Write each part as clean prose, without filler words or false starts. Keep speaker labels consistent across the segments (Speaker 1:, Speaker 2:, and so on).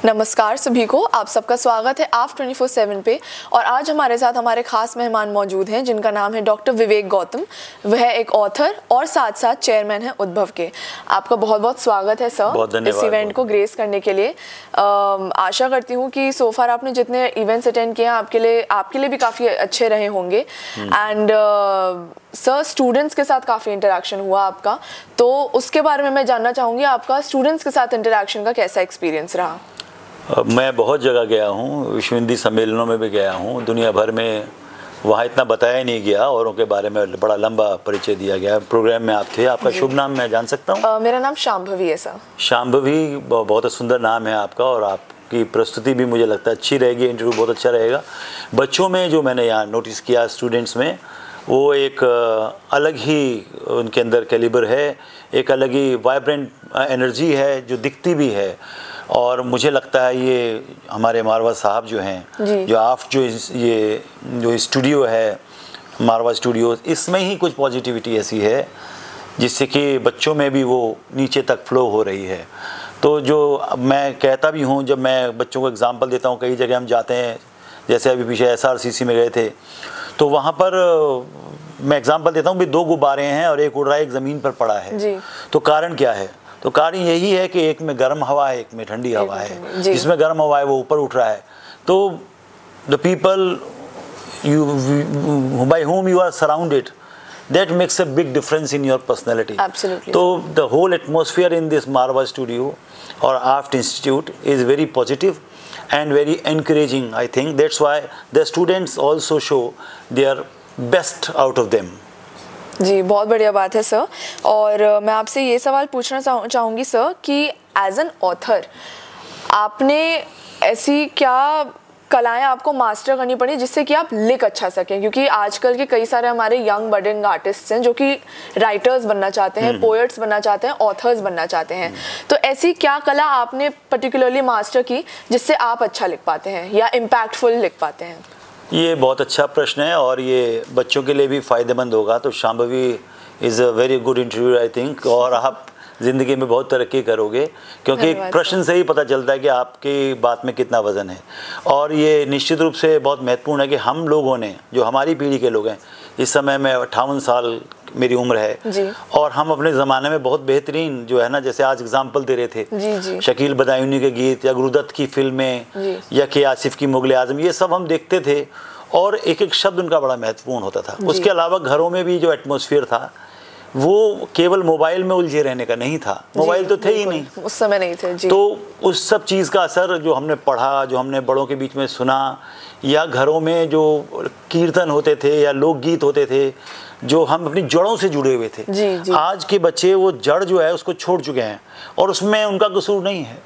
Speaker 1: नमस्कार सभी को, आप सबका स्वागत है आप 24/7 पे। और आज हमारे साथ हमारे खास मेहमान मौजूद हैं जिनका नाम है डॉक्टर विवेक गौतम। वह एक ऑथर और साथ साथ चेयरमैन है उद्भव के। आपका बहुत बहुत स्वागत है सर इस इवेंट को ग्रेस करने के लिए। आशा करती हूँ कि सो फार आपने जितने इवेंट्स अटेंड किए हैं आपके लिए भी काफ़ी अच्छे रहे होंगे। एंड सर स्टूडेंट्स के साथ काफ़ी इंटरेक्शन हुआ आपका, तो उसके बारे में मैं जानना चाहूँगी आपका स्टूडेंट्स के साथ इंटरेक्शन का कैसा एक्सपीरियंस रहा।
Speaker 2: मैं बहुत जगह गया हूँ, विश्व हिंदी सम्मेलनों में भी गया हूँ, दुनिया भर में। वहाँ इतना बताया नहीं गया, औरों के बारे में बड़ा लंबा परिचय दिया गया। प्रोग्राम में आप थे, आपका शुभ नाम मैं जान सकता हूँ?
Speaker 1: मेरा नाम शांभवी है सर।
Speaker 2: शांभवी, बहुत सुंदर नाम है आपका, और आपकी प्रस्तुति भी मुझे लगता है अच्छी रहेगी, इंटरव्यू बहुत अच्छा रहेगा। बच्चों में जो मैंने यहाँ नोटिस किया, स्टूडेंट्स में, वो एक अलग ही उनके अंदर कैलिबर है, एक अलग ही वाइब्रेंट एनर्जी है जो दिखती भी है। और मुझे लगता है ये हमारे मारवा साहब जो हैं, जो आप जो स्टूडियो है मारवा स्टूडियो, इसमें ही कुछ पॉजिटिविटी ऐसी है जिससे कि बच्चों में भी वो नीचे तक फ्लो हो रही है। तो जो मैं कहता भी हूँ, जब मैं बच्चों को एग्जांपल देता हूँ, कई जगह हम जाते हैं, जैसे अभी पीछे SRCC में गए थे, तो वहाँ पर मैं एग्जांपल देता हूँ भी 2 गुब्बारे हैं और एक उड़ रहा है, एक ज़मीन पर पड़ा है। तो कारण क्या है? तो कारण यही है कि एक में गर्म हवा है, एक में ठंडी हवा है। जिसमें गर्म हवा है वो ऊपर उठ रहा है। तो the people by whom you are surrounded, that makes a big difference in your personality.
Speaker 1: Absolutely.
Speaker 2: So the whole atmosphere in this Marwa studio or Aft Institute is very positive and very encouraging. I think that's why the students also show their best out of them.
Speaker 1: जी, बहुत बढ़िया बात है sir. और मैं आपसे ये सवाल पूछना चाहूँगी सर कि एज एन ऑथर आपने ऐसी क्या कलाएं आपको मास्टर करनी पड़ी जिससे कि आप लिख अच्छा सकें? क्योंकि आजकल के कई सारे हमारे यंग बडिंग आर्टिस्ट्स हैं जो कि राइटर्स बनना चाहते हैं, पोएट्स बनना चाहते हैं, ऑथर्स बनना चाहते हैं। तो ऐसी क्या कला आपने पर्टिकुलरली मास्टर की जिससे आप अच्छा लिख पाते हैं या इम्पैक्टफुल लिख पाते हैं?
Speaker 2: ये बहुत अच्छा प्रश्न है और ये बच्चों के लिए भी फ़ायदेमंद होगा। तो Shambhavi is a very good interview I think, और आप ज़िंदगी में बहुत तरक्की करोगे, क्योंकि एक प्रश्न से ही पता चलता है कि आपकी बात में कितना वज़न है। और ये निश्चित रूप से बहुत महत्वपूर्ण है कि हम लोगों ने, जो हमारी पीढ़ी के लोग हैं, इस समय में 58 साल मेरी उम्र है, और हम अपने ज़माने में बहुत बेहतरीन जो है ना, जैसे आज एग्जांपल दे रहे थे, शकील बदायूनी के गीत या गुरुदत्त की फिल्में या के आसिफ की मुगल आज़म, ये सब हम देखते थे और एक एक शब्द उनका बड़ा महत्वपूर्ण होता था। उसके अलावा घरों में भी जो एटमॉस्फेयर था वो केवल मोबाइल में उलझे रहने का नहीं था। मोबाइल तो थे ही नहीं,
Speaker 1: उस समय नहीं थे जी।
Speaker 2: तो उस सब चीज़ का असर जो हमने पढ़ा, जो हमने बड़ों के बीच में सुना, या घरों में जो कीर्तन होते थे या लोकगीत होते थे, जो हम अपनी जड़ों से जुड़े हुए थे। आज के बच्चे वो जड़ जो है उसको छोड़ चुके हैं, और उसमें उनका कसूर नहीं है,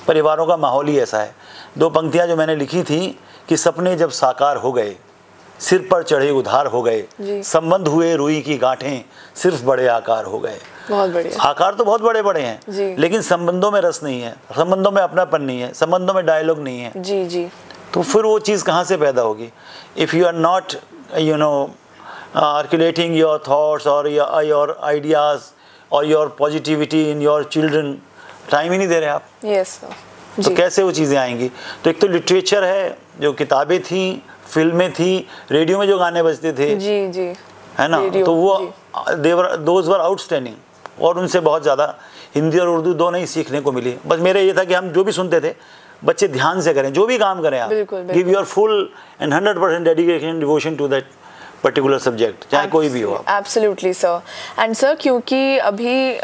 Speaker 2: परिवारों का माहौल ही ऐसा है। 2 पंक्तियाँ जो मैंने लिखी थी कि सपने जब साकार हो गए, सिर पर चढ़े उधार हो गए, संबंध हुए रुई की गांठें, सिर्फ बड़े आकार हो गए।
Speaker 1: बहुत बढ़िया।
Speaker 2: आकार तो बहुत बड़े बड़े हैं, लेकिन संबंधों में रस नहीं है, संबंधों में अपनापन नहीं है, संबंधों में डायलॉग नहीं है।
Speaker 1: जी।
Speaker 2: तो फिर वो चीज़ कहाँ से पैदा होगी? If you are not articulating your thoughts or your ideas or your positivity in your children, time ही नहीं दे रहे आप।
Speaker 1: Yes sir.
Speaker 2: तो कैसे वो चीज़ें आएंगी? तो एक तो लिटरेचर है, जो किताबें थी, फिल्में थी, रेडियो में जो गाने बजते थे, जी है ना, तो वो दोज वर आउटस्टैंडिंग, और उनसे बहुत ज़्यादा हिंदी और उर्दू दोनों ही सीखने को मिली। बस मेरा ये था कि हम जो भी सुनते थे, बच्चे ध्यान से करें, जो भी काम करें आप, give your full and 100% dedication, devotion to that particular subject, चाहे कोई भी हो।
Speaker 1: Absolutely sir. एंड सर, क्योंकि अभी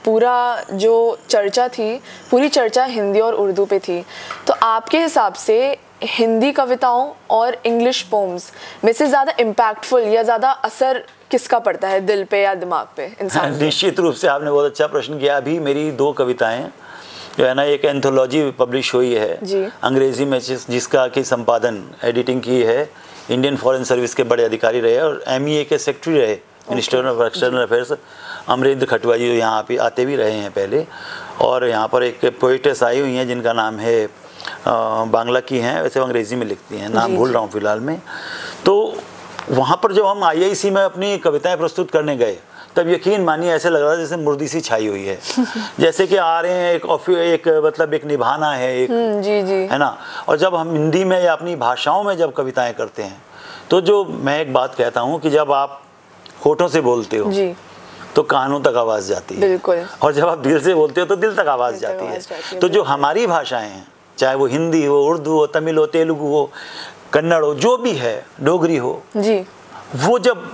Speaker 1: पूरा जो चर्चा थी, पूरी चर्चा हिंदी और उर्दू पे थी, तो आपके हिसाब से हिंदी कविताओं और इंग्लिश पोम्स में से ज़्यादा इम्पैक्टफुल या ज़्यादा असर किसका पड़ता है दिल पे या दिमाग पे इंसान?
Speaker 2: निश्चित रूप से आपने बहुत अच्छा प्रश्न किया। अभी मेरी 2 कविताएं जो है ना, एक एंथोलॉजी पब्लिश हुई है अंग्रेजी में, जिसका कि संपादन एडिटिंग की है इंडियन फॉरेन सर्विस के बड़े अधिकारी रहे और MEA के सेक्रेटरी रहे, minister of external affairs, Amarendra Khatua ji, जो यहाँ पे आते भी रहे हैं पहले। और यहाँ पर एक पोइटेस आई हुई हैं जिनका नाम है, बांग्ला की हैं, वैसे अंग्रेज़ी में लिखती हैं, नाम भूल रहा हूँ फिलहाल में। तो वहाँ पर जब हम IIC में अपनी कविताएं प्रस्तुत करने गए, तब यकीन मानिए ऐसे लग रहा है जैसे मुर्दी सी छाई हुई है। जैसे कि आ रहे हैं एक मतलब एक निभाना है, एक
Speaker 1: जी जी,
Speaker 2: है ना। और जब हम हिंदी में या अपनी भाषाओं में जब कविताएं करते हैं तो जो मैं एक बात कहता हूँ कि जब आप होठों से बोलते हो
Speaker 1: जी,
Speaker 2: तो कानों तक आवाज़ जाती है,
Speaker 1: बिल्कुल।
Speaker 2: और जब आप दिल से बोलते हो तो दिल तक आवाज़ जाती है। तो जो हमारी भाषाएं हैं, चाहे वो हिंदी हो, उर्दू हो, तमिल हो, तेलुगु हो, कन्नड़ हो, जो भी है, डोगरी हो
Speaker 1: जी,
Speaker 2: वो जब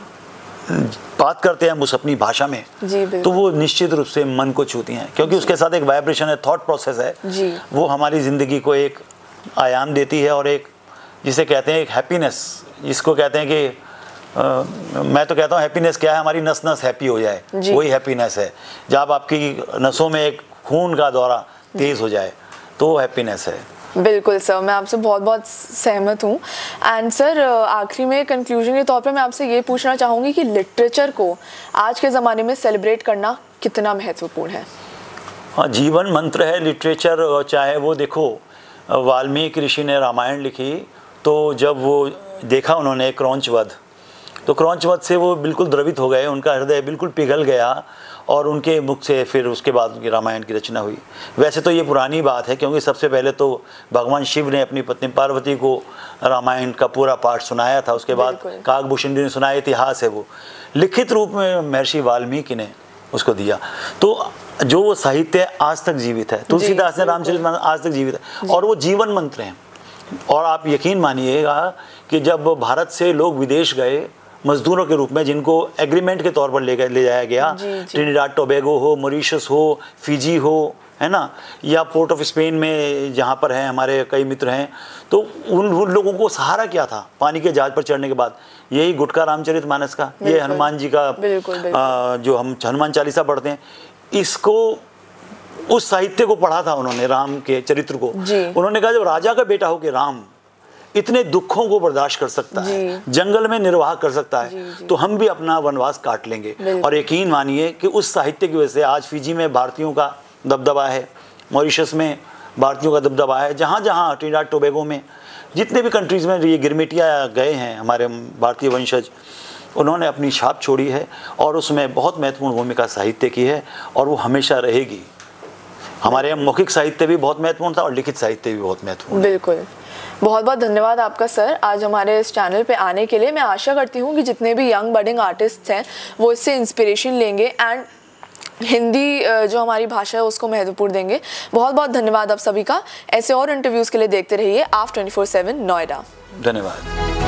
Speaker 2: बात करते हैं हम उस अपनी भाषा में
Speaker 1: जी,
Speaker 2: तो वो निश्चित रूप से मन को छूती हैं, क्योंकि उसके साथ एक वाइब्रेशन है, थॉट प्रोसेस है
Speaker 1: जी,
Speaker 2: वो हमारी ज़िंदगी को एक आयाम देती है, और एक जिसे कहते हैं एक हैप्पीनेस, जिसको कहते हैं कि मैं तो कहता हूँ हैप्पीनेस क्या है, हमारी नस नस हैप्पी हो जाए, वही हैप्पीनेस है। जब आपकी नसों में एक खून का दौरा तेज़ हो जाए तो वो हैप्पीनेस है।
Speaker 1: बिल्कुल सर, मैं आपसे बहुत बहुत सहमत हूँ। एंड सर, आखिरी में कंक्लूजन के तौर पे मैं आपसे ये पूछना चाहूँगी कि लिटरेचर को आज के ज़माने में सेलिब्रेट करना कितना महत्वपूर्ण है?
Speaker 2: हाँ, जीवन मंत्र है लिटरेचर। चाहे वो देखो वाल्मीकि ऋषि ने रामायण लिखी, तो जब वो देखा उन्होंने क्रौंचवध, तो क्रौंचवध से वो बिल्कुल द्रवित हो गए, उनका हृदय बिल्कुल पिघल गया, और उनके मुख से फिर उसके बाद रामायण की रचना हुई। वैसे तो ये पुरानी बात है, क्योंकि सबसे पहले तो भगवान शिव ने अपनी पत्नी पार्वती को रामायण का पूरा पाठ सुनाया था, उसके बाद काकभूषण ने सुनाया, इतिहास है वो। लिखित रूप में महर्षि वाल्मीकि ने उसको दिया। तो जो वो साहित्य आज तक जीवित है, तुलसीदास ने रामचरितमानस आज तक जीवित है, और वो जीवन मंत्र हैं। और आप यकीन मानिएगा कि जब भारत से लोग विदेश गए मजदूरों के रूप में, जिनको एग्रीमेंट के तौर पर ले जाया गया, ट्रिनिडाड टोबैगो हो, मॉरिशस हो, फिजी हो, है ना, या पोर्ट ऑफ स्पेन में जहाँ पर हैं हमारे कई मित्र हैं, तो उन लोगों को सहारा क्या था पानी के जहाज पर चढ़ने के बाद? यही गुटका रामचरितमानस का, ये हनुमान जी का जो हम हनुमान चालीसा पढ़ते हैं, इसको उस साहित्य को पढ़ा था उन्होंने, राम के चरित्र को। उन्होंने कहा जब राजा का बेटा हो के राम इतने दुखों को बर्दाश्त कर सकता है, जंगल में निर्वाह कर सकता है, तो हम भी अपना वनवास काट लेंगे। और यकीन मानिए कि उस साहित्य की वजह से आज फिजी में भारतीयों का दबदबा है, मॉरिशस में भारतीयों का दबदबा है, जहाँ जहाँ ट्रिनिडाड टोबैगो में, जितने भी कंट्रीज़ में ये गिरमिटिया गए हैं हमारे भारतीय वंशज, उन्होंने अपनी छाप छोड़ी है, और उसमें बहुत महत्वपूर्ण भूमिका साहित्य की है, और वो हमेशा रहेगी। हमारे यहाँ मौखिक साहित्य भी बहुत महत्वपूर्ण था, और लिखित साहित्य भी बहुत महत्वपूर्ण।
Speaker 1: बिल्कुल, बहुत बहुत धन्यवाद आपका सर आज हमारे इस चैनल पे आने के लिए। मैं आशा करती हूँ कि जितने भी यंग बडिंग आर्टिस्ट हैं वो इससे इंस्पिरेशन लेंगे एंड हिंदी जो हमारी भाषा है उसको महत्वपूर्ण देंगे। बहुत बहुत धन्यवाद आप सभी का। ऐसे और इंटरव्यूज़ के लिए देखते रहिए AFT 24/7 नोएडा।
Speaker 2: धन्यवाद।